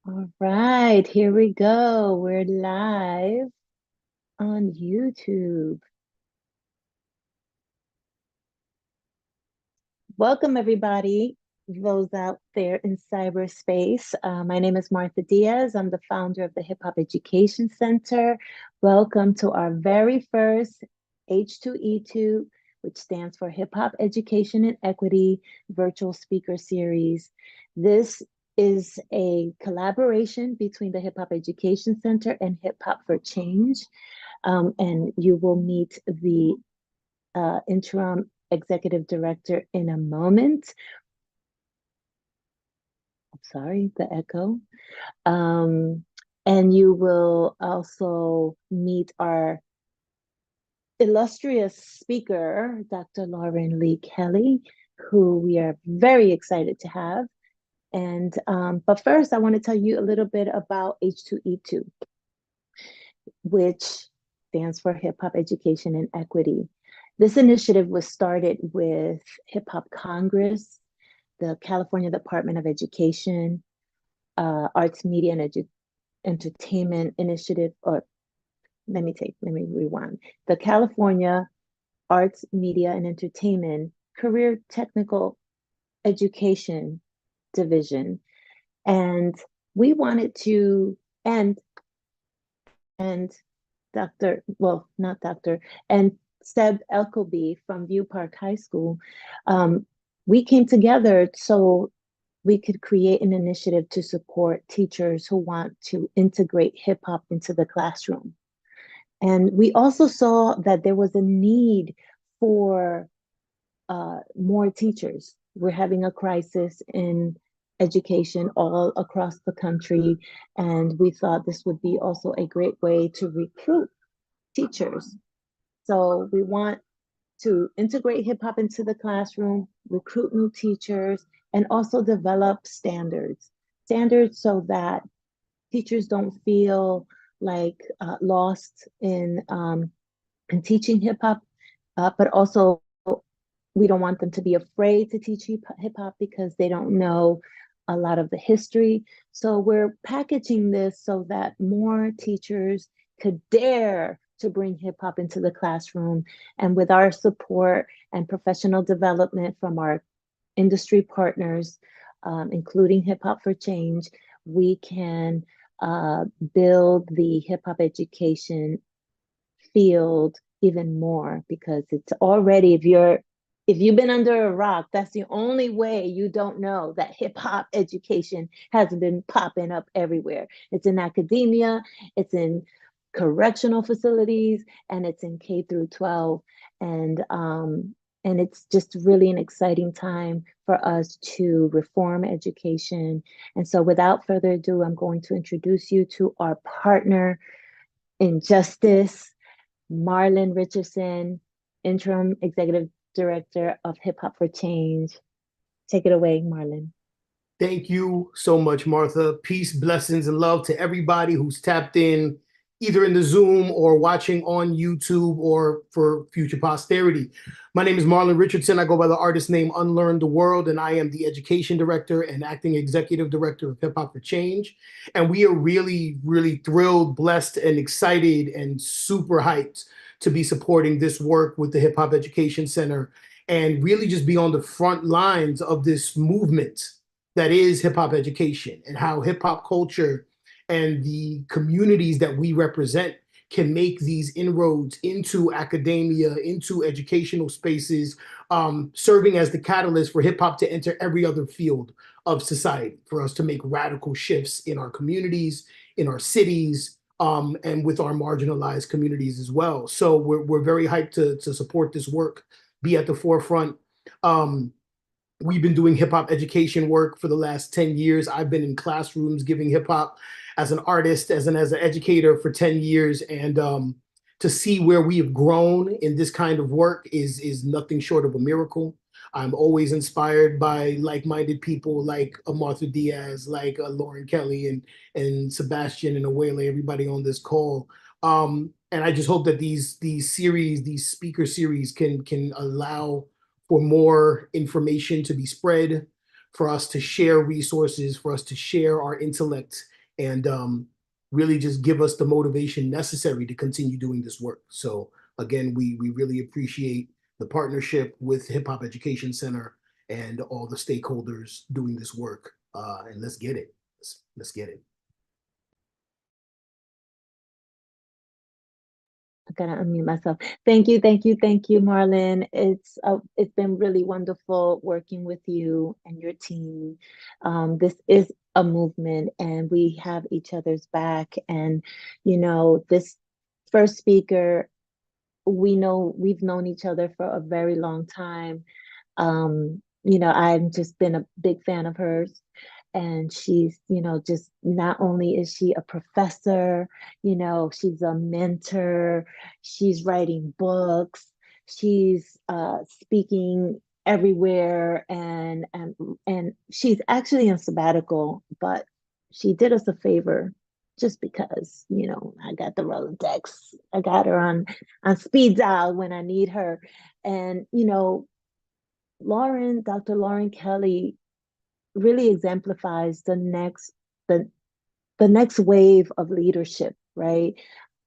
All right, here we go. We're live on YouTube. Welcome, everybody, those out there in cyberspace. My name is Martha Diaz. I'm the founder of the Hip Hop Education Center. Welcome to our very first H2E2, which stands for Hip Hop Education and Equity Virtual Speaker Series. This is a collaboration between the Hip Hop Education Center and Hip Hop for Change. And you will meet the interim executive director in a moment. I'm sorry, the echo. Um, and you will also meet our illustrious speaker, Dr. Lauren Lee Kelly, who we are very excited to have. And but first, I want to tell you a little bit about H2E2, which stands for Hip Hop Education and Equity. This initiative was started with Hip Hop Congress, the California Department of Education, Arts, Media, and Entertainment Initiative, or let me rewind. The California Arts, Media, and Entertainment Career Technical Education Division. And we wanted to, and not Dr., and Seb Elkoby from View Park High School, we came together so we could create an initiative to support teachers who want to integrate hip hop into the classroom. And we also saw that there was a need for more teachers. We're having a crisis in education all across the country, and we thought this would be also a great way to recruit teachers. So we want to integrate hip hop into the classroom, recruit new teachers, and also develop standards. Standards so that teachers don't feel like lost in teaching hip hop, but also we don't want them to be afraid to teach hip hop because they don't know a lot of the history. So we're packaging this so that more teachers could dare to bring hip hop into the classroom. And with our support and professional development from our industry partners, including Hip Hop for Change, we can build the hip hop education field even more because it's already, if you've been under a rock, that's the only way you don't know that hip hop education has been popping up everywhere. It's in academia, it's in correctional facilities, and it's in K through 12. And it's just really an exciting time for us to reform education. And so without further ado, I'm going to introduce you to our partner in justice, Marlon Richardson, Interim Executive Director of Hip Hop for Change. Take it away, Marlon. Thank you so much, Martha. Peace, blessings, and love to everybody who's tapped in, either in the Zoom or watching on YouTube or for future posterity. My name is Marlon Richardson. I go by the artist name Unlearn the World, and I am the Education Director and Acting Executive Director of Hip Hop for Change. And we are really, really thrilled, blessed, and excited and super hyped to be supporting this work with the Hip Hop Education Center and really just be on the front lines of this movement that is hip hop education and how hip hop culture and the communities that we represent can make these inroads into academia, into educational spaces, serving as the catalyst for hip hop to enter every other field of society, for us to make radical shifts in our communities, in our cities, and with our marginalized communities as well. So we're very hyped to support this work, be at the forefront. We've been doing hip hop education work for the last 10 years. I've been in classrooms giving hip hop as an artist, as an educator for 10 years. And to see where we have grown in this kind of work is nothing short of a miracle. I'm always inspired by like-minded people like Martha Diaz, like Lauren Kelly and Sebastian and Awele, everybody on this call. And I just hope that these series, these speaker series can allow for more information to be spread, for us to share resources, for us to share our intellect and really just give us the motivation necessary to continue doing this work. So again, we really appreciate the partnership with Hip Hop Education Center and all the stakeholders doing this work. And let's get it. Let's get it. I gotta unmute myself. Thank you, Marlon. It's been really wonderful working with you and your team. This is a movement, and we have each other's back. And this first speaker, we know we've known each other for a very long time. I've just been a big fan of hers. And she's, just not only is she a professor, she's a mentor, she's writing books, she's speaking everywhere, and she's actually on sabbatical, but she did us a favor just because, I got the Rolodex. I got her on speed dial when I need her. And, Dr. Lauren Kelly really exemplifies the the next wave of leadership, right?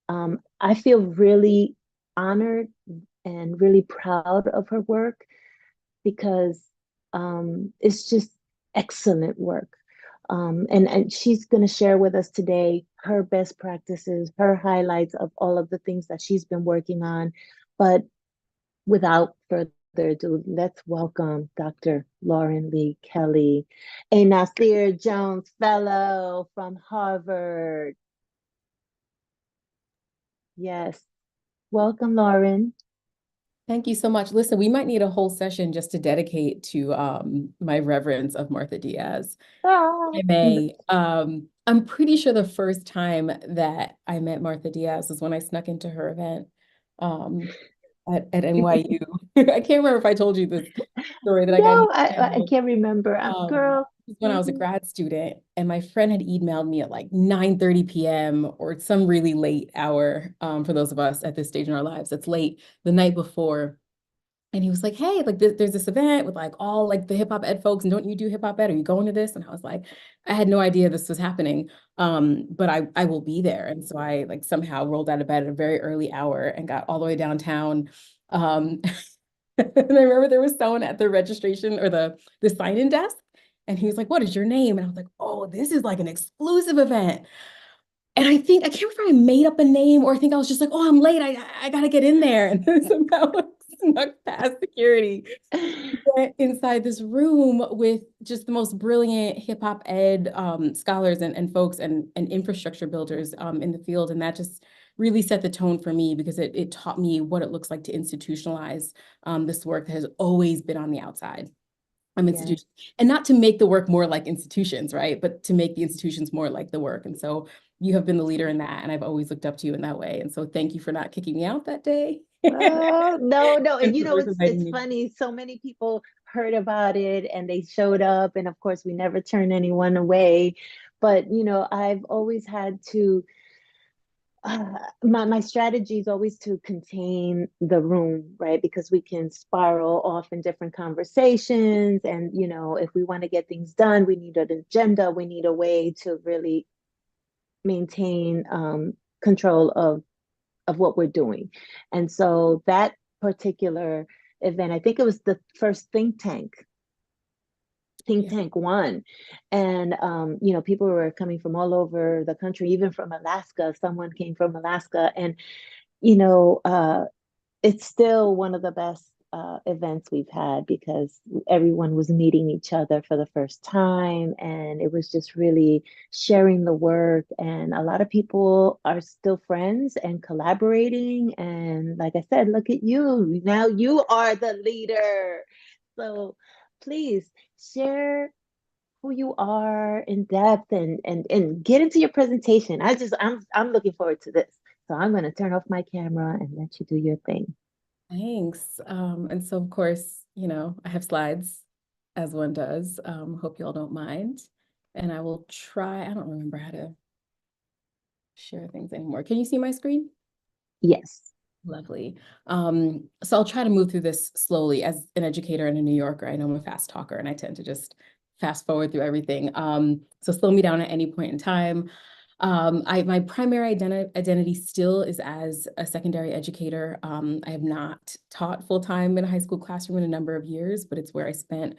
I feel really honored and really proud of her work because it's just excellent work. And she's going to share with us today her best practices, her highlights of all of the things that she's been working on. But without further ado, let's welcome Dr. Lauren Lee Kelly, a Nasir Jones Fellow from Harvard. Yes, welcome, Lauren. Thank you so much. Listen, we might need a whole session just to dedicate to my reverence of Martha Diaz. Ah. I may. I'm pretty sure the first time that I met Martha Diaz was when I snuck into her event at NYU. I can't remember if I told you this story that I got No, I can't remember. Girl. When I was a grad student, and my friend had emailed me at like 9:30 p.m. or some really late hour, for those of us at this stage in our lives, it's late the night before. And he was like, hey, like there's this event with like all like the hip hop ed folks, and don't you do hip hop ed? Are you going to this? And I was like, I had no idea this was happening. But I will be there. And so I like somehow rolled out of bed at a very early hour and got all the way downtown. Um, and I remember there was someone at the registration or the sign-in desk, and he was like, what is your name? And I was like, oh, this is like an exclusive event. And I think I can't remember if I made up a name, or I think I was just like, oh, I'm late. I gotta get in there. And then somehow I snuck past security, went inside this room with just the most brilliant hip hop ed scholars and folks and infrastructure builders in the field. And that just really set the tone for me, because it taught me what it looks like to institutionalize this work that has always been on the outside. Institutions, and not to make the work more like institutions, right? But to make the institutions more like the work. And so you have been the leader in that, and I've always looked up to you in that way. And so thank you for not kicking me out that day. Oh, no. And Inviting it's me. funny. So many people heard about it and they showed up. And of course, we never turn anyone away. But, I've always had to my strategy is always to contain the room, right? Because we can spiral off in different conversations. And, if we want to get things done, we need an agenda. We need a way to really maintain control of what we're doing. And so that particular event, I think it was the first Think Tank One. And, people were coming from all over the country, even from Alaska. Someone came from Alaska. And, it's still one of the best events we've had because everyone was meeting each other for the first time. And it was just really sharing the work. And a lot of people are still friends and collaborating. And like I said, look at you. Now you are the leader. So please share who you are in depth and get into your presentation. I'm looking forward to this. So I'm going to turn off my camera and let you do your thing. Thanks. And so of course, I have slides as one does. Hope you all don't mind. And I will try, I don't remember how to share things anymore. Can you see my screen? Yes. Lovely. So I'll try to move through this slowly. As an educator and a New Yorker, I know I'm a fast talker and I tend to just fast forward through everything. So slow me down at any point in time. My primary identity still is as a secondary educator. I have not taught full-time in a high school classroom in a number of years, but it's where I spent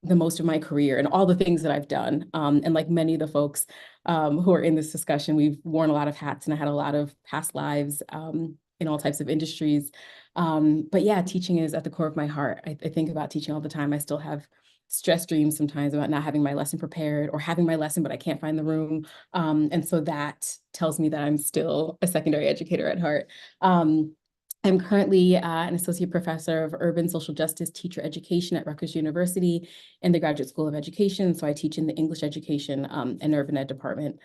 the most of my career and all the things that I've done. And like many of the folks who are in this discussion, we've worn a lot of hats and I had a lot of past lives in all types of industries. But yeah, teaching is at the core of my heart. I think about teaching all the time. I still have stress dreams sometimes about not having my lesson prepared or having my lesson, but I can't find the room. And so that tells me that I'm still a secondary educator at heart. I'm currently an associate professor of urban social justice teacher education at Rutgers University in the Graduate School of Education. So I teach in the English education and urban ed department.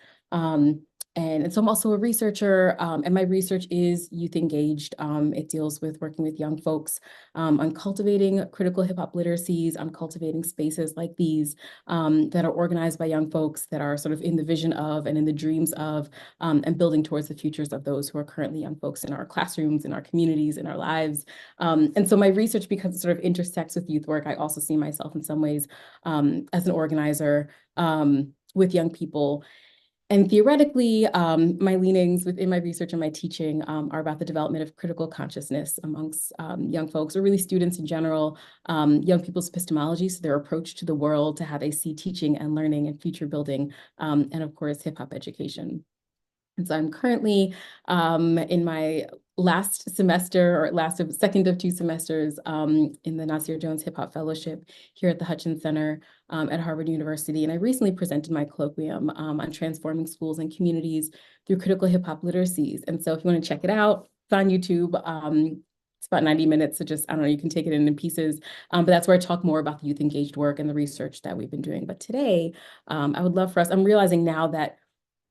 And so I'm also a researcher, and my research is youth engaged. It deals with working with young folks on cultivating critical hip hop literacies, on cultivating spaces like these that are organized by young folks that are sort of in the vision of and in the dreams of and building towards the futures of those who are currently young folks in our classrooms, in our communities, in our lives. And so my research, because it sort of intersects with youth work, I also see myself in some ways as an organizer with young people. And theoretically, my leanings within my research and my teaching are about the development of critical consciousness amongst young folks, or really students in general, young people's epistemology, so their approach to the world, to how they see teaching and learning and future building, and of course, hip hop education. And so I'm currently in my last semester, or second of 2 semesters in the Nasir Jones Hip Hop Fellowship here at the Hutchins Center at Harvard University. And I recently presented my colloquium on transforming schools and communities through critical hip hop literacies. And so if you want to check it out, it's on YouTube. It's about 90 minutes, so just, I don't know, you can take it in pieces. But that's where I talk more about the youth engaged work and the research that we've been doing. But today, I would love for us, I'm realizing now that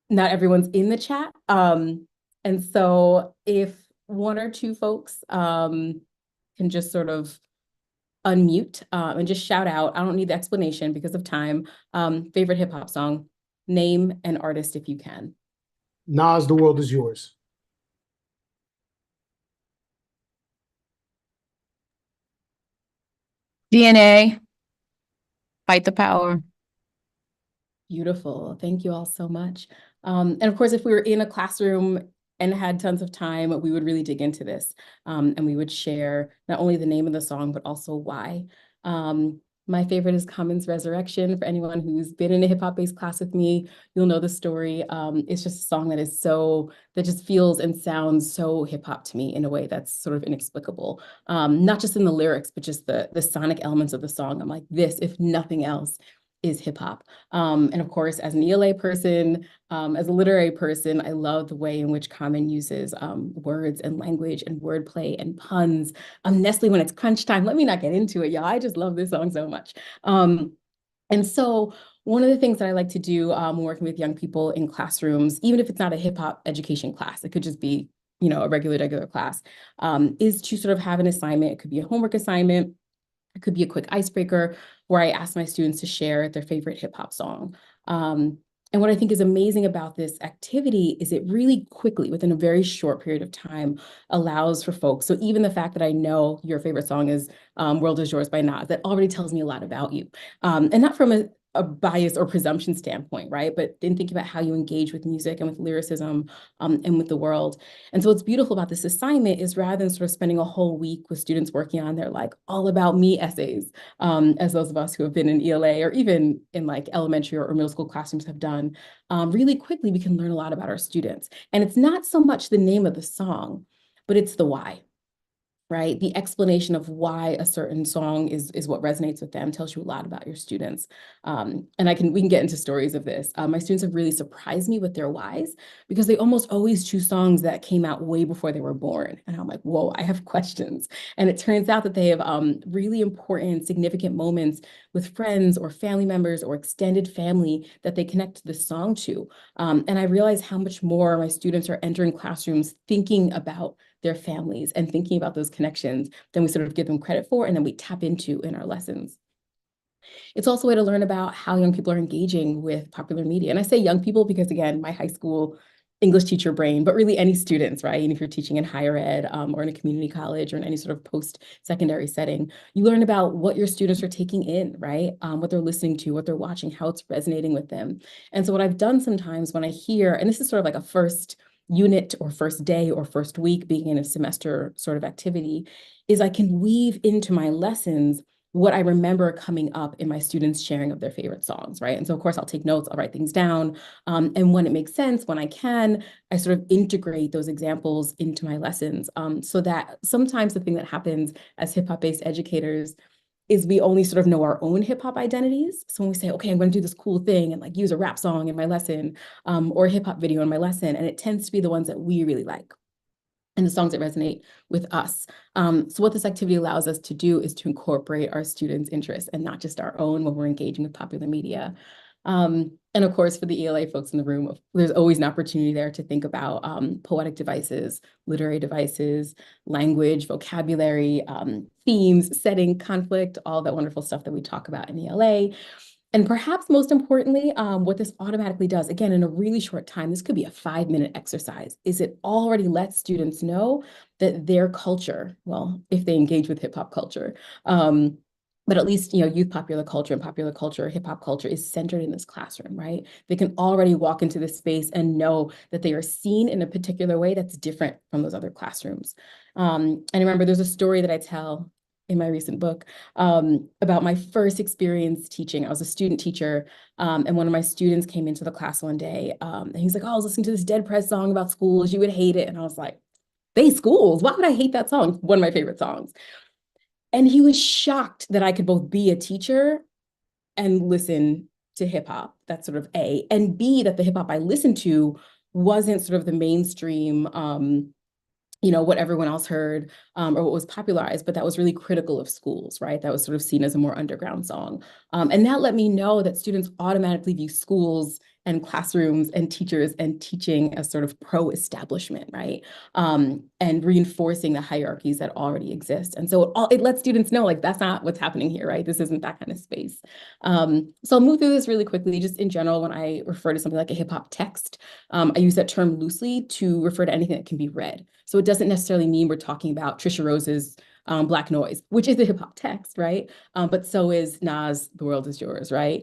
not everyone's in the chat. And so if one or two folks can just sort of unmute and just shout out, I don't need the explanation because of time, favorite hip hop song, name and artist if you can. Nas, The World Is Yours. DNA, Fight the Power. Beautiful. Thank you all so much. And of course, if we were in a classroom and had tons of time, we would really dig into this. And we would share not only the name of the song, but also why. My favorite is Common's Resurrection. For anyone who's been in a hip hop based class with me, you'll know the story. It's just a song that just feels and sounds so hip hop to me in a way that's sort of inexplicable. Not just in the lyrics, but just the sonic elements of the song. I'm like, this, if nothing else, is hip hop. And of course, as an ELA person, as a literary person, I love the way in which Common uses words and language and wordplay and puns. Nestle, when it's crunch time, let me not get into it, y'all. I just love this song so much. And so one of the things that I like to do when working with young people in classrooms, even if it's not a hip hop education class, it could just be, a regular class, is to sort of have an assignment. It could be a homework assignment. It could be a quick icebreaker where I ask my students to share their favorite hip hop song. And what I think is amazing about this activity is it really quickly, within a very short period of time, allows for folks. So even the fact that I know your favorite song is World Is Yours by Nas, that already tells me a lot about you. And not from a bias or presumption standpoint, right? But in thinking about how you engage with music and with lyricism and with the world. And so what's beautiful about this assignment is rather than sort of spending a whole week with students working on their like all about me essays, as those of us who have been in ELA or even in like elementary or middle school classrooms have done, really quickly we can learn a lot about our students. And it's not so much the name of the song, but it's the why. Right? The explanation of why a certain song is what resonates with them tells you a lot about your students. And we can get into stories of this. My students have really surprised me with their whys because they almost always choose songs that came out way before they were born. And I'm like, whoa, I have questions. And it turns out that they have really important, significant moments with friends or family members or extended family that they connect the song to. And I realize how much more my students are entering classrooms thinking about their families and thinking about those connections than we sort of give them credit for and then we tap into in our lessons. It's also a way to learn about how young people are engaging with popular media. And I say young people because, again, my high school English teacher brain, but really any students, right? And if you're teaching in higher ed or in a community college or in any sort of post-secondary setting, you learn about what your students are taking in, right? What they're listening to, what they're watching, how it's resonating with them. And so what I've done sometimes when I hear, and this is sort of like a first unit or first day or first week beginning of semester sort of activity, is I can weave into my lessons what I remember coming up in my students sharing of their favorite songs, right? And so of course I'll take notes, I'll write things down. And when it makes sense, when I can, I sort of integrate those examples into my lessons. So that sometimes the thing that happens as hip hop based educators is we only sort of know our own hip hop identities. So when we say, okay, I'm going to do this cool thing and like use a rap song in my lesson or a hip hop video in my lesson, and it tends to be the ones that we really like and the songs that resonate with us. So what this activity allows us to do is to incorporate our students' interests and not just our own when we're engaging with popular media. And of course, for the ELA folks in the room, there's always an opportunity there to think about poetic devices, literary devices, language, vocabulary, themes, setting, conflict, all that wonderful stuff that we talk about in ELA. And perhaps most importantly, what this automatically does, again, in a really short time, this could be a 5-minute exercise, is it already lets students know that their culture, well, if they engage with hip hop culture, but at least, youth popular culture and popular culture, hip hop culture is centered in this classroom, right? They can already walk into this space and know that they are seen in a particular way that's different from those other classrooms. And remember, there's a story that I tell in my recent book about my first experience teaching. I was a student teacher, and one of my students came into the class one day, and he's like, oh, I was listening to this Dead Prez song about schools. You would hate it. And I was like, they schools? Why would I hate that song? One of my favorite songs. And he was shocked that I could both be a teacher and listen to hip hop. That's sort of A. And B, that the hip hop I listened to wasn't sort of the mainstream what everyone else heard or what was popularized, but that was really critical of schools, right? That was sort of seen as a more underground song. And that let me know that students automatically view schools and classrooms and teachers and teaching as sort of pro-establishment, right? And reinforcing the hierarchies that already exist. And so it lets students know, like, that's not what's happening here, right? This isn't that kind of space. So I'll move through this really quickly. Just in general, when I refer to something like a hip hop text, I use that term loosely to refer to anything that can be read. So it doesn't necessarily mean we're talking about Trisha Rose's Black Noise, which is a hip hop text, right? But so is Nas, The World Is Yours, right?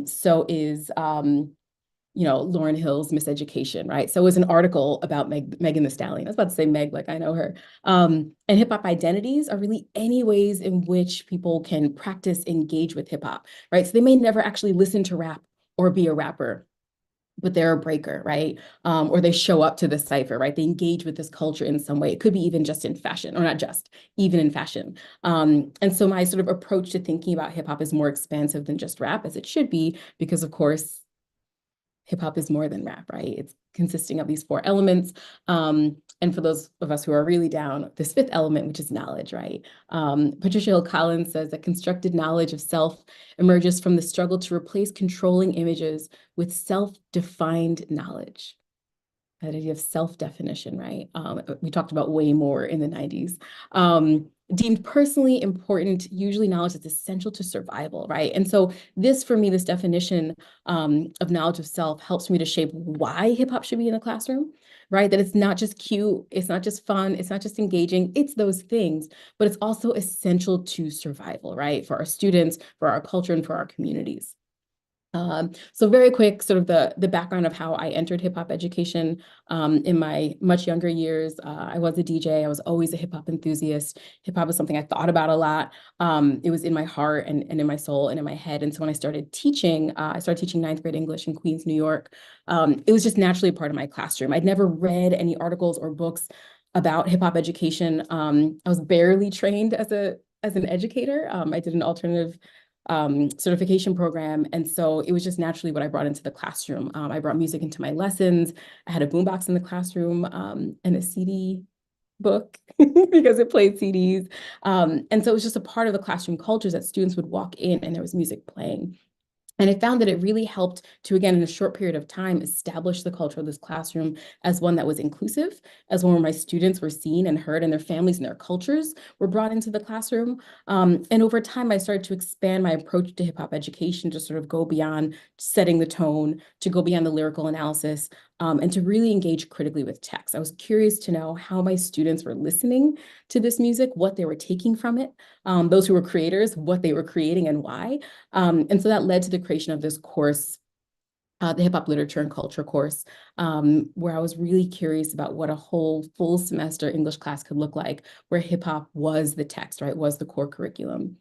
So is Lauryn Hill's Miseducation, right? So it was an article about Megan Thee Stallion. I was about to say Meg, like I know her. And hip hop identities are really any ways in which people can practice, engage with hip hop, right? So they may never actually listen to rap or be a rapper, but they're a breaker, right? Or they show up to the cipher, right? They engage with this culture in some way. It could be even just in fashion, or not just, even in fashion. And so my sort of approach to thinking about hip hop is more expansive than just rap, as it should be, because of course, hip hop is more than rap, right? It's consisting of these 4 elements. And for those of us who are really down, this 5th element, which is knowledge, right? Patricia Hill Collins says that constructed knowledge of self emerges from the struggle to replace controlling images with self-defined knowledge. That idea of self-definition, right? We talked about way more in the 90s. Deemed personally important, usually knowledge that's essential to survival, right? And so this, for me, this definition of knowledge of self helps me to shape why hip hop should be in the classroom, right? That it's not just cute, it's not just fun, it's not just engaging, it's those things, but it's also essential to survival, right? For our students, for our culture, and for our communities. So very quick, sort of the background of how I entered hip hop education in my much younger years. I was a DJ. I was always a hip hop enthusiast. Hip hop was something I thought about a lot. It was in my heart and in my soul and in my head. And so when I started teaching 9th grade English in Queens, New York. It was just naturally a part of my classroom. I'd never read any articles or books about hip hop education. I was barely trained as an educator. I did an alternative certification program. And so it was just naturally what I brought into the classroom. I brought music into my lessons. I had a boombox in the classroom and a CD book because it played CDs. And so it was just a part of the classroom culture that students would walk in and there was music playing. And I found that it really helped to, again, in a short period of time, establish the culture of this classroom as one that was inclusive, as one where my students were seen and heard and their families and their cultures were brought into the classroom. And over time, I started to expand my approach to hip hop education to sort of go beyond setting the tone, to go beyond the lyrical analysis, and to really engage critically with text. I was curious to know how my students were listening to this music, what they were taking from it, those who were creators, what they were creating and why. And so that led to the creation of this course, the Hip Hop Literature and Culture course, where I was really curious about what a whole full semester English class could look like, where hip hop was the text, right, was the core curriculum.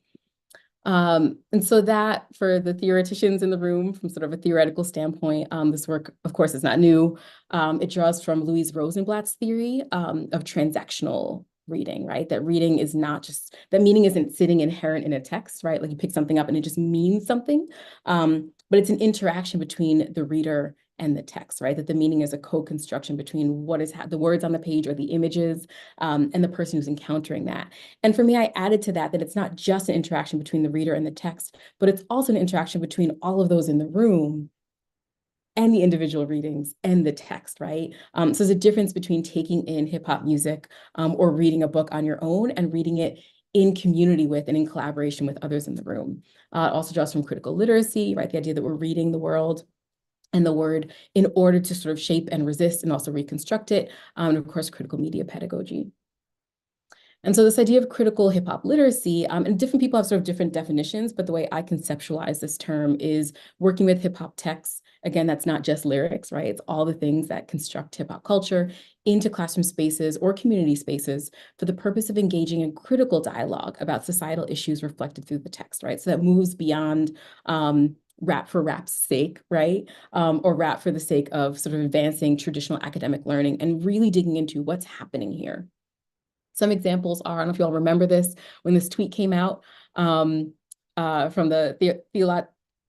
And so that, for the theoreticians in the room, from sort of a theoretical standpoint, this work, of course, is not new. It draws from Louise Rosenblatt's theory of transactional reading, right? That reading is not just, that meaning isn't sitting inherent in a text, right? Like you pick something up and it just means something, but it's an interaction between the reader and the text, right? That the meaning is a co-construction between what is the words on the page or the images, and the person who's encountering that. And for me, I added to that it's not just an interaction between the reader and the text, but it's also an interaction between all of those in the room and the individual readings and the text, right? So there's a difference between taking in hip hop music or reading a book on your own and reading it in community with and in collaboration with others in the room. It also draws from critical literacy, right? The idea that we're reading the world and the word in order to sort of shape and resist and also reconstruct it. And of course, critical media pedagogy. And so this idea of critical hip hop literacy, and different people have sort of different definitions, but the way I conceptualize this term is working with hip hop texts. Again, that's not just lyrics, right? It's all the things that construct hip hop culture into classroom spaces or community spaces for the purpose of engaging in critical dialogue about societal issues reflected through the text, right? So that moves beyond rap for rap's sake, right? Or rap for the sake of sort of advancing traditional academic learning and really digging into what's happening here. Some examples are, I don't know if you all remember this, when this tweet came out from the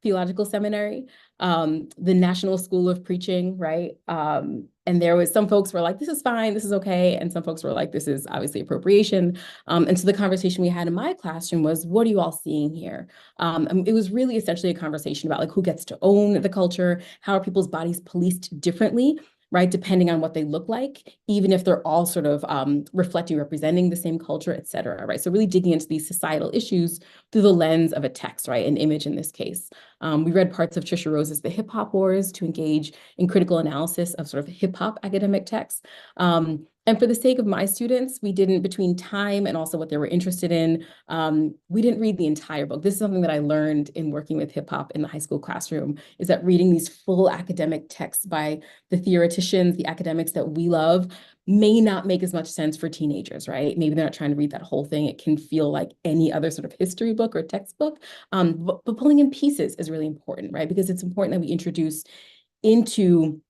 Theological Seminary, the National School of Preaching, right? And there was some folks were like, this is fine, this is okay. And some folks were like, this is obviously appropriation. And so the conversation we had in my classroom was, what are you all seeing here? It was really essentially a conversation about like who gets to own the culture, how are people's bodies policed differently, right? Depending on what they look like, even if they're all sort of reflecting, representing the same culture, et cetera, right? So really digging into these societal issues through the lens of a text, right? An image in this case. We read parts of Trisha Rose's The Hip Hop Wars to engage in critical analysis of sort of hip hop academic texts. And for the sake of my students, we didn't, between time and also what they were interested in, we didn't read the entire book. This is something that I learned in working with hip hop in the high school classroom, is that reading these full academic texts by the theoreticians, the academics that we love, may not make as much sense for teenagers, right? Maybe they're not trying to read that whole thing. It can feel like any other sort of history book or textbook, but pulling in pieces is really important, right? Because it's important that we introduce into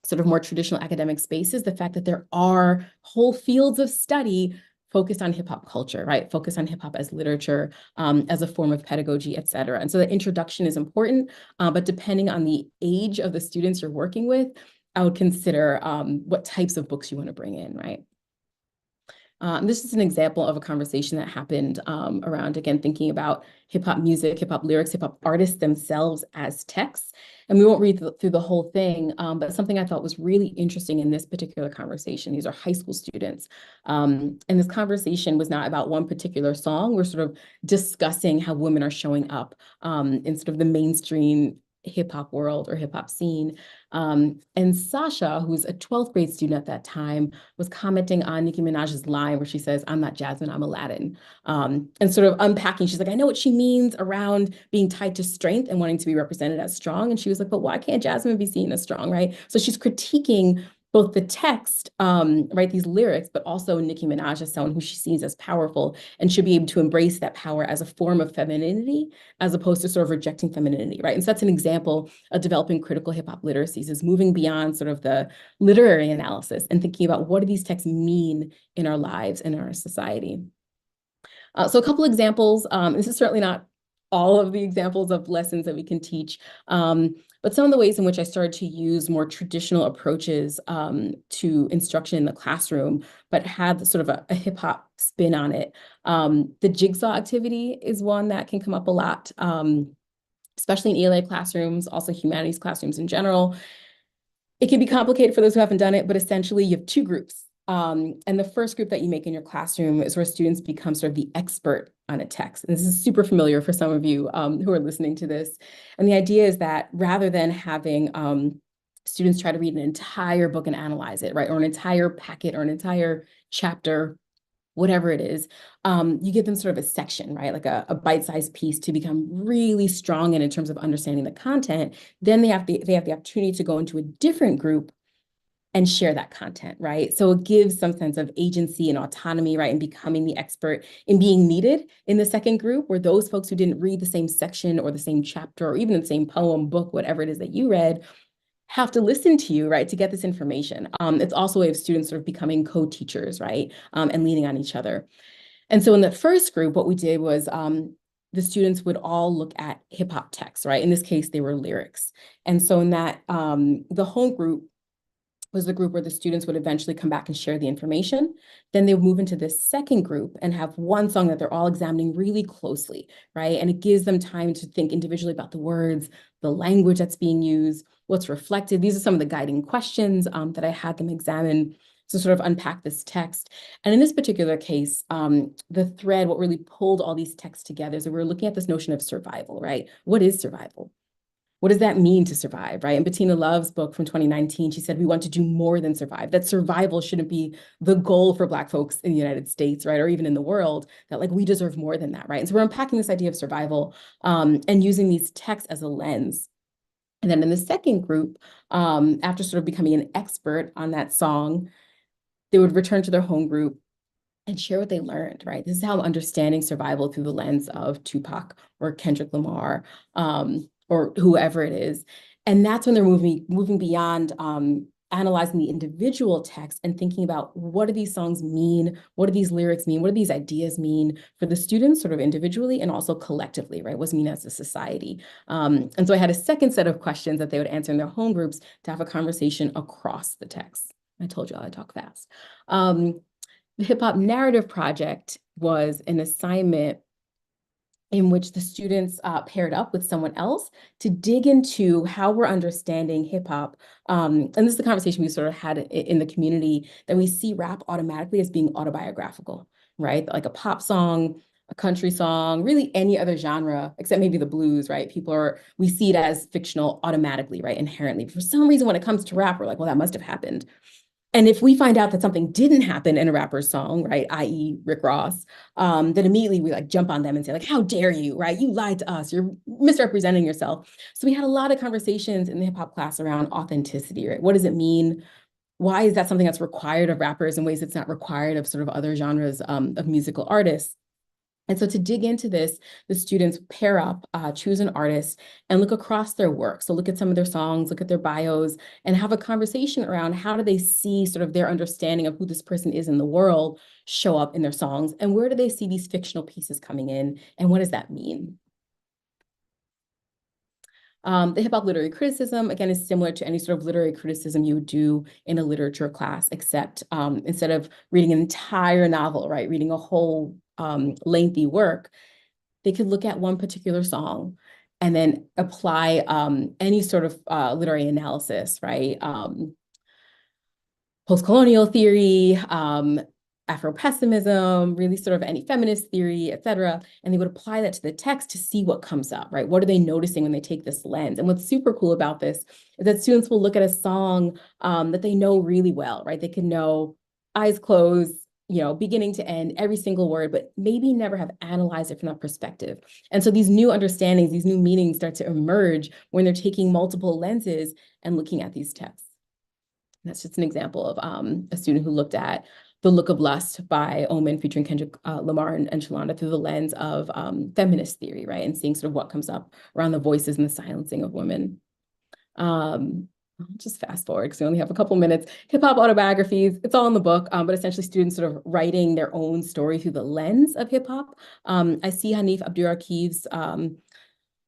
sort of more traditional academic spaces the fact that there are whole fields of study focused on hip hop culture, right? Focused on hip hop as literature, as a form of pedagogy, et cetera. And so the introduction is important, but depending on the age of the students you're working with, I would consider what types of books you want to bring in, right? This is an example of a conversation that happened around, again, thinking about hip hop music, hip hop lyrics, hip hop artists themselves as texts. And we won't read through the whole thing, but something I thought was really interesting in this particular conversation, these are high school students. And this conversation was not about one particular song. We're sort of discussing how women are showing up in sort of the mainstream hip hop world or hip hop scene. And Sasha, who's a 12th grade student at that time, was commenting on Nicki Minaj's line where she says, "I'm not Jasmine, I'm Aladdin." And sort of unpacking, she's like, I know what she means around being tied to strength and wanting to be represented as strong. And she was like, but why can't Jasmine be seen as strong, right? So she's critiquing both the text, right, these lyrics, but also Nicki Minaj as someone who she sees as powerful and should be able to embrace that power as a form of femininity, as opposed to sort of rejecting femininity, right? And so that's an example of developing critical hip hop literacies, is moving beyond sort of the literary analysis and thinking about what do these texts mean in our lives and in our society. So a couple examples, this is certainly not all of the examples of lessons that we can teach, but some of the ways in which I started to use more traditional approaches to instruction in the classroom, but had sort of a hip hop spin on it. The jigsaw activity is one that can come up a lot, especially in ELA classrooms, also humanities classrooms in general. It can be complicated for those who haven't done it, but essentially you have two groups. And the first group that you make in your classroom is where students become sort of the expert on a text. And this is super familiar for some of you who are listening to this. And the idea is that rather than having students try to read an entire book and analyze it, right? Or an entire packet or an entire chapter, whatever it is, you give them sort of a section, right? Like a bite-sized piece to become really strong in terms of understanding the content. Then they have the opportunity to go into a different group and share that content, right? So it gives some sense of agency and autonomy, right? And becoming the expert in being needed in the second group, where those folks who didn't read the same section or the same chapter or even the same poem, book, whatever it is that you read, have to listen to you, right, to get this information. It's also a way of students sort of becoming co-teachers, right, and leaning on each other. And so in the first group, what we did was the students would all look at hip hop texts, right? In this case, they were lyrics. And so in that, the home group was the group where the students would eventually come back and share the information. Then they would move into this second group and have one song that they're all examining really closely, right? And it gives them time to think individually about the words, the language that's being used, what's reflected. These are some of the guiding questions that I had them examine to sort of unpack this text. And in this particular case, the thread, what really pulled all these texts together is that we were looking at this notion of survival, right? What is survival? What does that mean to survive, right? In Bettina Love's book from 2019, she said, we want to do more than survive, that survival shouldn't be the goal for Black folks in the United States, right? Or even in the world, that like we deserve more than that, right? And so we're unpacking this idea of survival and using these texts as a lens. And then in the second group, after sort of becoming an expert on that song, they would return to their home group and share what they learned, right? This is how I'm understanding survival through the lens of Tupac or Kendrick Lamar, or whoever it is. And that's when they're moving beyond analyzing the individual text and thinking about what do these songs mean? What do these lyrics mean? What do these ideas mean for the students sort of individually and also collectively, right? What does it mean as a society? And so I had a second set of questions that they would answer in their home groups to have a conversation across the text. I told you I talk fast. The Hip Hop Narrative Project was an assignment in which the students paired up with someone else to dig into how we're understanding hip hop. And this is the conversation we sort of had in the community, that we see rap automatically as being autobiographical, right? Like a pop song, a country song, really any other genre, except maybe the blues, right? We see it as fictional automatically, right? Inherently. For some reason, when it comes to rap, we're like, well, that must have happened. And if we find out that something didn't happen in a rapper's song, right, i.e. Rick Ross, then immediately we like jump on them and say like, how dare you, right? You lied to us, you're misrepresenting yourself. So we had a lot of conversations in the hip hop class around authenticity, right? What does it mean? Why is that something that's required of rappers in ways it's not required of sort of other genres of musical artists? And so to dig into this, the students pair up, choose an artist, and look across their work. So look at some of their songs, look at their bios, and have a conversation around how do they see sort of their understanding of who this person is in the world show up in their songs, and where do they see these fictional pieces coming in, and what does that mean? The hip hop literary criticism, again, is similar to any sort of literary criticism you would do in a literature class, except instead of reading an entire novel, right, reading a whole lengthy work, they could look at one particular song and then apply any sort of literary analysis, right? Post-colonial theory, Afro-pessimism, really sort of any feminist theory, et cetera. And they would apply that to the text to see what comes up, right? What are they noticing when they take this lens? And what's super cool about this is that students will look at a song that they know really well, right? They can know eyes closed, you know, beginning to end, every single word, but maybe never have analyzed it from that perspective. And so these new understandings, these new meanings start to emerge when they're taking multiple lenses and looking at these texts. And that's just an example of a student who looked at The Look of Lust by Omen featuring Kendrick Lamar and Shalonda through the lens of feminist theory, right? And seeing sort of what comes up around the voices and the silencing of women. I'll just fast forward because we only have a couple minutes. Hip hop autobiographies, it's all in the book, but essentially students sort of writing their own story through the lens of hip hop. I see Hanif Abdurraqib's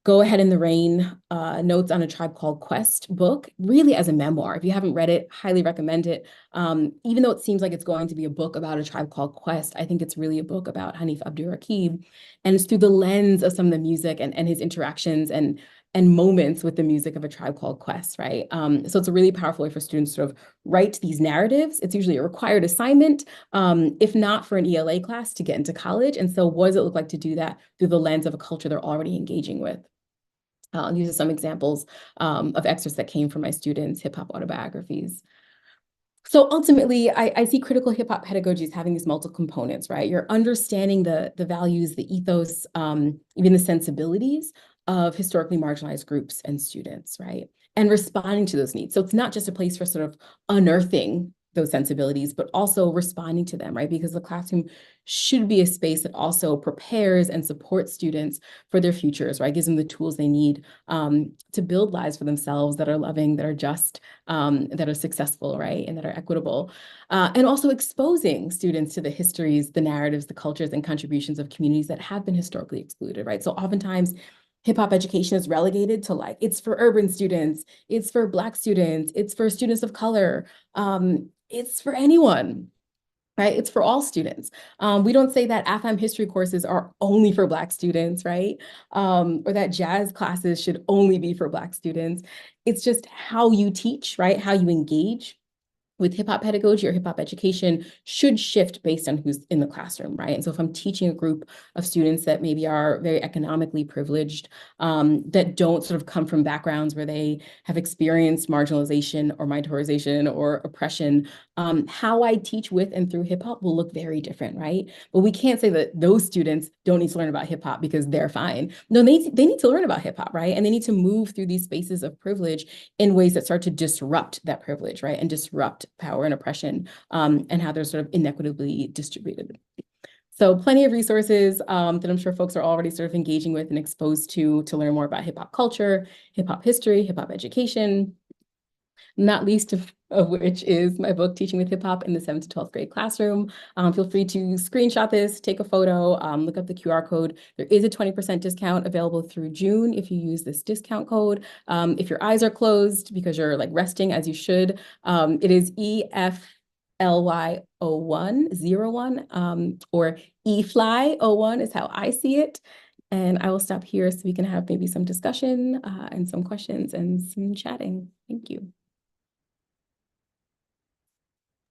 Go Ahead in the Rain, Notes on a Tribe Called Quest book, really as a memoir. If you haven't read it, highly recommend it. Even though it seems like it's going to be a book about a tribe called Quest, I think it's really a book about Hanif Abdurraqib. And it's through the lens of some of the music and his interactions and moments with the music of a tribe called Quest, right? So it's a really powerful way for students to sort of write these narratives. It's usually a required assignment, if not for an ELA class to get into college. And so what does it look like to do that through the lens of a culture they're already engaging with? These are some examples of excerpts that came from my students' hip hop autobiographies. So ultimately, I see critical hip hop pedagogy as having these multiple components, right? You're understanding the values, the ethos, even the sensibilities of historically marginalized groups and students, right? And responding to those needs. So it's not just a place for sort of unearthing those sensibilities, but also responding to them, right? Because the classroom should be a space that also prepares and supports students for their futures, right? Gives them the tools they need to build lives for themselves that are loving, that are just, that are successful, right? And that are equitable. And also exposing students to the histories, the narratives, the cultures, and contributions of communities that have been historically excluded, right? So oftentimes, hip hop education is relegated to like, it's for urban students, it's for Black students, it's for students of color, it's for anyone, right? It's for all students. We don't say that AFAM history courses are only for Black students, right? Or that jazz classes should only be for Black students. It's just how you teach, right? How you engage with hip hop pedagogy or hip hop education should shift based on who's in the classroom, right? And so if I'm teaching a group of students that maybe are very economically privileged, that don't sort of come from backgrounds where they have experienced marginalization or minoritization or oppression, how I teach with and through hip hop will look very different, right? But we can't say that those students don't need to learn about hip hop because they're fine. No, they need to learn about hip hop, right? And they need to move through these spaces of privilege in ways that start to disrupt that privilege, right? And disrupt power and oppression, and how they're sort of inequitably distributed. So plenty of resources that I'm sure folks are already sort of engaging with and exposed to learn more about hip hop culture, hip hop history, hip hop education, not least of which is my book, Teaching with Hip Hop in the 7th to 12th Grade Classroom. Feel free to screenshot this, take a photo, look up the QR code. There is a 20% discount available through June if you use this discount code. If your eyes are closed because you're like resting as you should, it is EFLY0101, or EFLY01 is how I see it. And I will stop here so we can have maybe some discussion and some questions and some chatting. Thank you.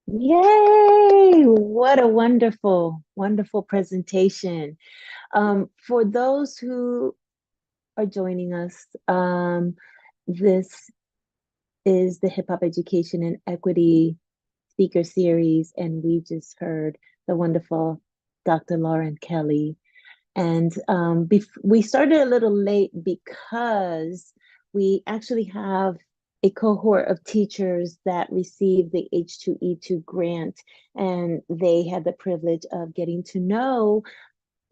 Yay! What a wonderful, wonderful presentation. For those who are joining us, this is the Hip Hop Education and Equity Speaker Series, and we just heard the wonderful Dr. Lauren Kelly. And we started a little late because we actually have a cohort of teachers that received the H2E2 grant, and they had the privilege of getting to know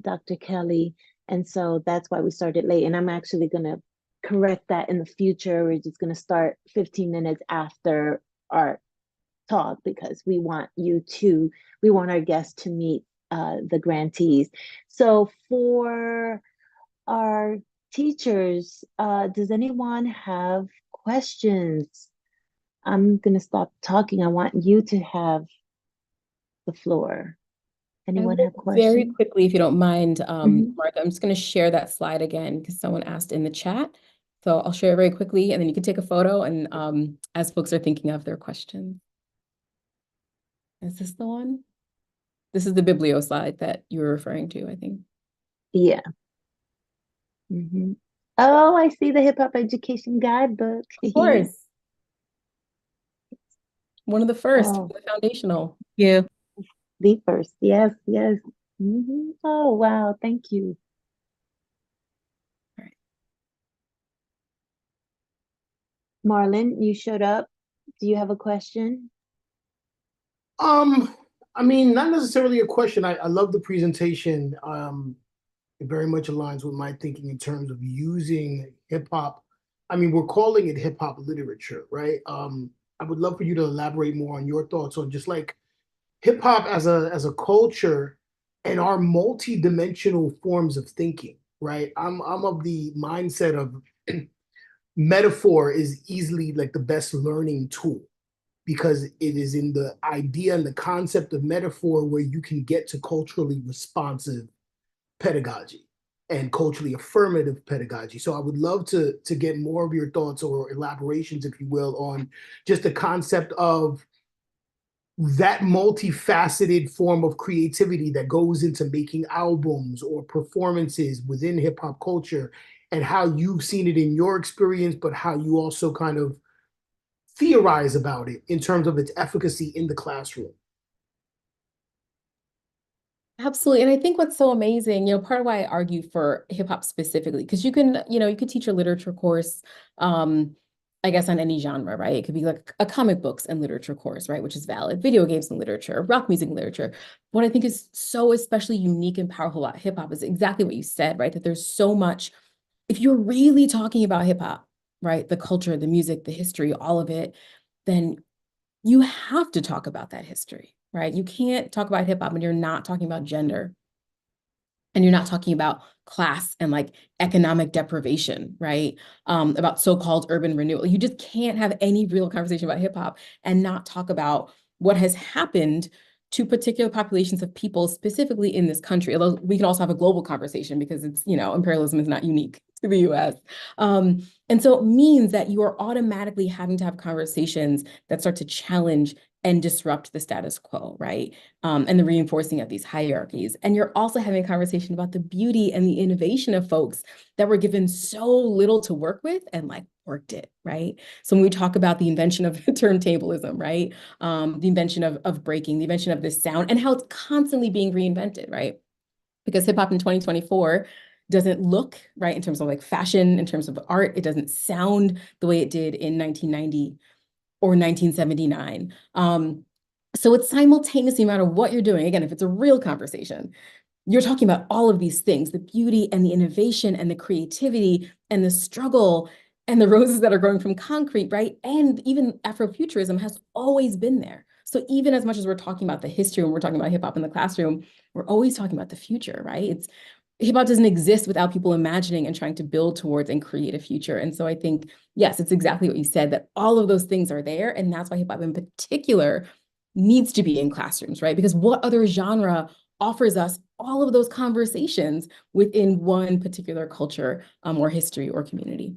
Dr. Kelly. And so that's why we started late. And I'm actually going to correct that in the future. We're just going to start 15 minutes after our talk because we want our guests to meet the grantees. So for our teachers, does anyone have questions? I'm going to stop talking. I want you to have the floor. Anyone have questions? Very quickly, if you don't mind, Mhm. Martha, I'm just going to share that slide again because someone asked in the chat. So I'll share it very quickly, and then you can take a photo and as folks are thinking of their questions. Is this the one? This is the biblio slide that you were referring to, I think. Yeah. Oh, I see the Hip Hop Education Guidebook. Of course. One of the first, Oh, the foundational. Yeah. the first. Yes, yes. Oh, wow. Thank you. All right. Marlon, you showed up. Do you have a question? I mean, not necessarily a question. I love the presentation. It very much aligns with my thinking in terms of using hip hop. I mean, we're calling it hip hop literature, right? I would love for you to elaborate more on your thoughts on just like hip hop as a culture and our multi-dimensional forms of thinking, right? I'm of the mindset of metaphor is easily like the best learning tool because it is in the idea and the concept of metaphor where you can get to culturally responsive pedagogy and culturally affirmative pedagogy. So I would love to get more of your thoughts or elaborations, if you will, on just the concept of that multifaceted form of creativity that goes into making albums or performances within hip hop culture and how you've seen it in your experience, but how you also kind of theorize about it in terms of its efficacy in the classroom. Absolutely. And I think what's so amazing, part of why I argue for hip hop specifically, because you can, you could teach a literature course, I guess on any genre, right? It could be like a comic books and literature course, right? Which is valid, video games and literature, rock music and literature. What I think is so especially unique and powerful about hip hop is exactly what you said, right? That there's so much, if you're really talking about hip hop, right? The culture, the music, the history, all of it, then you have to talk about that history, right? You can't talk about hip hop when you're not talking about gender and you're not talking about class and like economic deprivation, right? About so-called urban renewal. You just can't have any real conversation about hip hop and not talk about what has happened to particular populations of people specifically in this country. Although we can also have a global conversation because it's, imperialism is not unique to the US. And so it means that you are automatically having to have conversations that start to challenge and disrupt the status quo, right? And the reinforcing of these hierarchies. And you're also having a conversation about the beauty and the innovation of folks that were given so little to work with and like worked it, right? So when we talk about the invention of turntablism, right? The invention of breaking, the invention of this sound, and how it's constantly being reinvented, right? Because hip hop in 2024 doesn't look right in terms of like fashion, in terms of art. It doesn't sound the way it did in 1990 or 1979. So it's simultaneously, no matter what you're doing, again, if it's a real conversation, you're talking about all of these things, the beauty and the innovation and the creativity and the struggle and the roses that are growing from concrete, right? And even Afrofuturism has always been there. So even as much as we're talking about the history when we're talking about hip hop in the classroom, we're always talking about the future, right? Hip hop doesn't exist without people imagining and trying to build towards and create a future. And so I think, yes, it's exactly what you said, that all of those things are there. And that's why hip hop in particular needs to be in classrooms, right? Because what other genre offers us all of those conversations within one particular culture or history or community?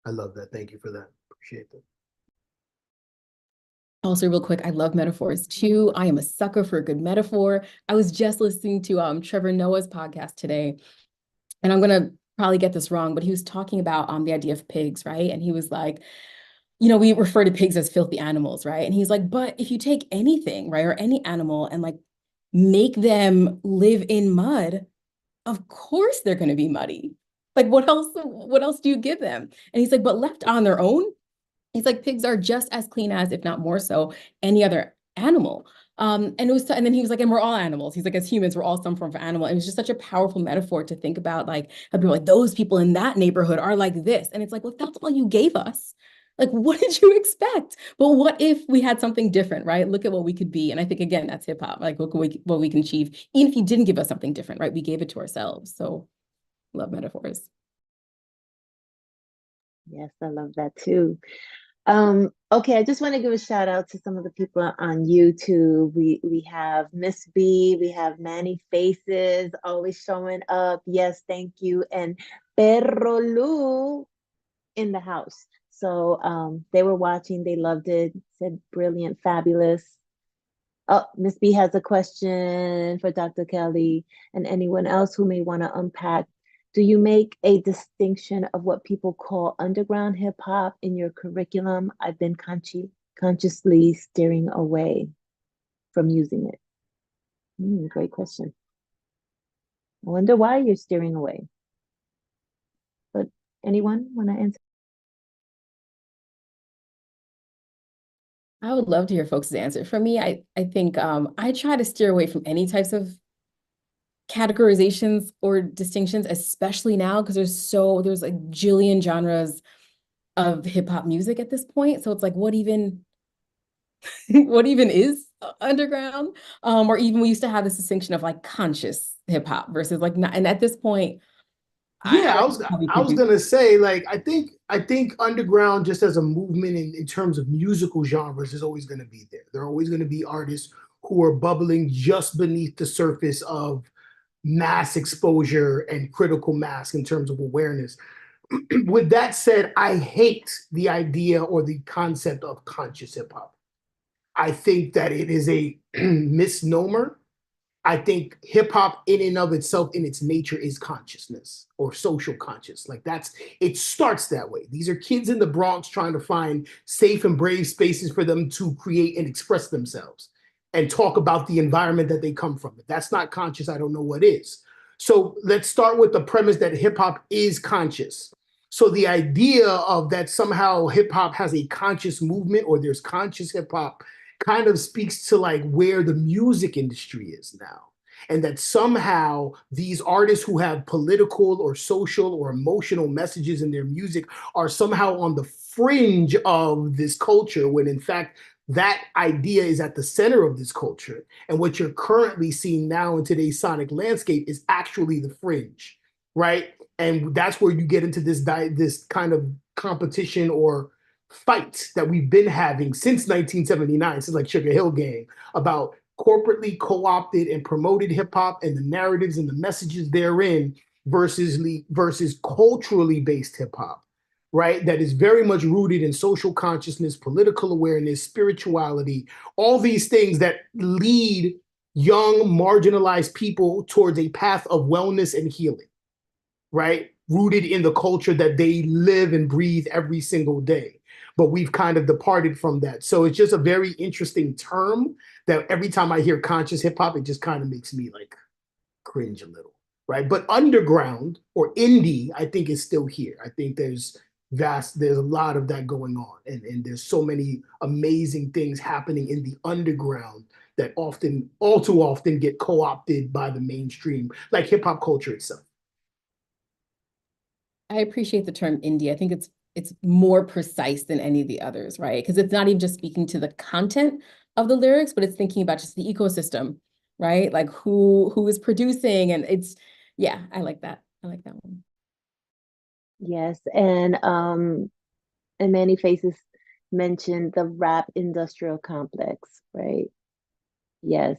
I love that. Thank you for that. Appreciate that. Also, real quick, I love metaphors too. I am a sucker for a good metaphor. I was just listening to Trevor Noah's podcast today, and I'm gonna probably get this wrong, but he was talking about the idea of pigs, right? And he was like, we refer to pigs as filthy animals, right? And he's like, but if you take anything, right, or any animal and like make them live in mud, of course they're going to be muddy. Like what else do you give them? And he's like, but left on their own, he's like, pigs are just as clean as, if not more so, any other animal. And then he was like, and we're all animals. He's like, as humans, we're all some form of animal. And it was just such a powerful metaphor to think about, like, how people like those people in that neighborhood are like this. And it's like, well, if that's all you gave us, like, what did you expect? But what if we had something different, right? Look at what we could be. And I think, again, that's hip hop. Like, look what we can achieve. Even if you didn't give us something different, right? We gave it to ourselves. So love metaphors. Yes, I love that too. Okay, I just want to give a shout out to some of the people on YouTube. We have Miss B, we have Manny Faces always showing up. Yes, thank you. And Perro Lu in the house. So they were watching, they loved it, said brilliant, fabulous. Oh, Miss B has a question for Dr. Kelly and anyone else who may want to unpack. Do you make a distinction of what people call underground hip hop in your curriculum? I've been consciously steering away from using it. Great question. I wonder why you're steering away. But anyone want to answer? I would love to hear folks' answer. For me, I think I try to steer away from any types of categorizations or distinctions, especially now, because there's a jillion genres of hip hop music at this point. So it's like, what even what even is underground? Or even we used to have this distinction of like conscious hip hop versus like not, and at this point, Yeah, I I was gonna say, like, I think underground just as a movement in terms of musical genres is always gonna be there. There are always gonna be artists who are bubbling just beneath the surface of mass exposure and critical mass in terms of awareness. With that said, I hate the idea or the concept of conscious hip hop. I think that it is a misnomer I think hip hop in and of itself, in its nature, is consciousness or social conscious. Like it starts that way. These are kids in the Bronx trying to find safe and brave spaces for them to create and express themselves and talk about the environment that they come from. If that's not conscious, I don't know what is. So let's start with the premise that hip hop is conscious. So the idea of that somehow hip hop has a conscious movement or there's conscious hip hop kind of speaks to like where the music industry is now. And that somehow these artists who have political or social or emotional messages in their music are somehow on the fringe of this culture, when in fact, that idea is at the center of this culture. And what you're currently seeing now in today's sonic landscape is actually the fringe, right? And that's where you get into this kind of competition or fights that we've been having since 1979, since like Sugar Hill Gang, about corporately co-opted and promoted hip hop and the narratives and the messages therein versus culturally based hip hop, right? That is very much rooted in social consciousness, political awareness, spirituality, all these things that lead young marginalized people towards a path of wellness and healing, right? Rooted in the culture that they live and breathe every single day. But we've kind of departed from that. So it's just a very interesting term that every time I hear conscious hip hop, it just kind of makes me like cringe a little, right? But underground or indie, I think is still here. I think there's a lot of that going on. And there's so many amazing things happening in the underground that often, all too often, get co-opted by the mainstream, like hip hop culture itself. I appreciate the term indie. I think it's more precise than any of the others, right? Because it's not even just speaking to the content of the lyrics, but it's thinking about just the ecosystem, right? Like who is producing, and yeah, I like that. I like that one. Yes, and Many Faces mentioned the rap industrial complex, right? Yes.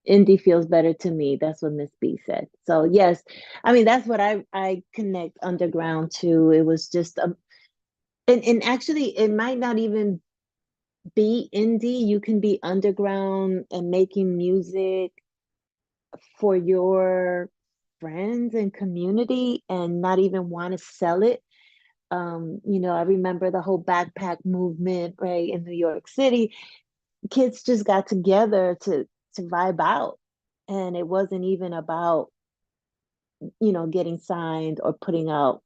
Indie feels better to me. That's what Miss B said. So yes, I mean that's what I connect underground to. It was just and actually it might not even be indie. You can be underground and making music for your friends and community and not even want to sell it. I remember the whole backpack movement, right, in New York City. Kids just got together to vibe out. And it wasn't even about, getting signed or putting out,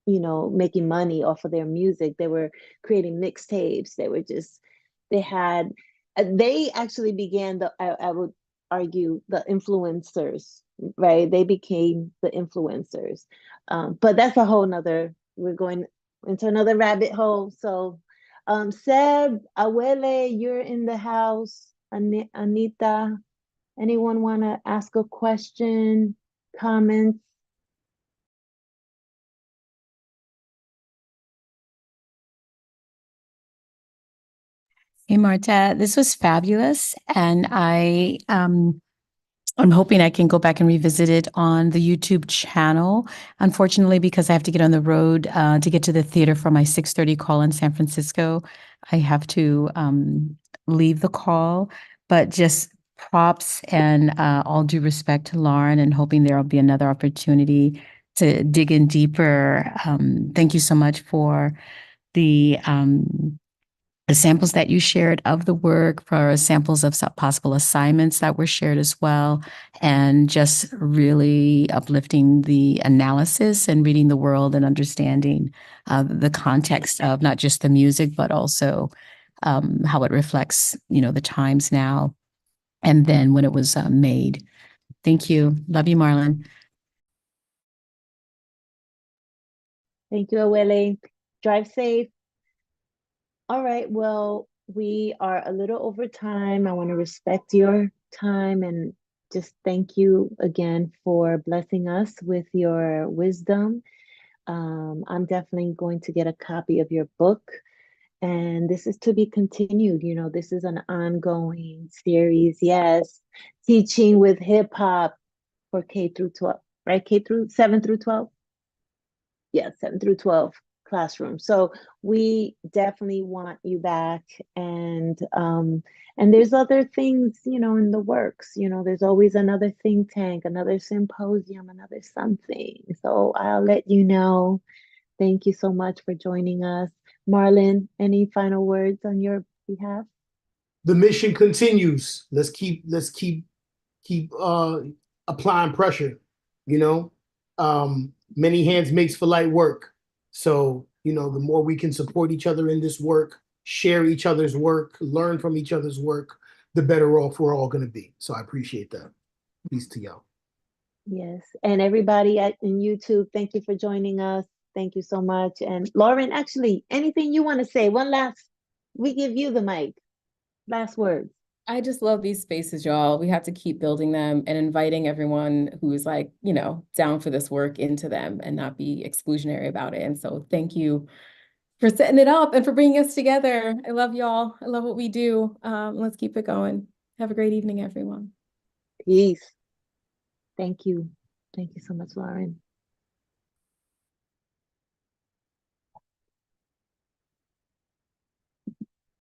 making money off of their music. They were creating mixtapes. They actually began I would argue, the influencers, right? They became the influencers. But that's a whole nother, we're going into another rabbit hole. So, Seb, Awele, you're in the house. Anita, anyone want to ask a question, comments? Hey, Marta, this was fabulous. And I'm hoping I can go back and revisit it on the YouTube channel. Unfortunately, because I have to get on the road to get to the theater for my 6:30 call in San Francisco, I have to leave the call. But just props and all due respect to Lauren, and hoping there will be another opportunity to dig in deeper. Thank you so much for the samples that you shared of the work, for samples of possible assignments that were shared as well, and just really uplifting the analysis and reading the world and understanding the context of not just the music, but also how it reflects, the times now and then when it was made. Thank you. Love you, Marlon. Thank you, Awele. Drive safe. All right, well, we are a little over time. I want to respect your time and just thank you again for blessing us with your wisdom. I'm definitely going to get a copy of your book, and this is to be continued. This is an ongoing series. Yes, teaching with hip hop for K through 12, right? K through 7 through 12. Yeah, 7 through 12 classroom. So we definitely want you back. And there's other things, you know, in the works. You know, there's always another think tank, another symposium, another something. So I'll let you know. Thank you so much for joining us. Marlon, any final words on your behalf? The mission continues. Let's keep applying pressure. You know, many hands makes for light work. So, you know, the more we can support each other in this work, share each other's work, learn from each other's work, the better off we're all going to be. So I appreciate that. Peace to y'all. Yes. And everybody in YouTube, thank you for joining us. Thank you so much. And Lauren, actually, anything you want to say? We give you the mic. Last words. I just love these spaces, y'all. We have to keep building them and inviting everyone who's like, you know, down for this work into them and not be exclusionary about it. And so thank you for setting it up and for bringing us together. I love y'all. I love what we do. Let's keep it going. Have a great evening, everyone. Peace. Thank you. Thank you so much, Lauren.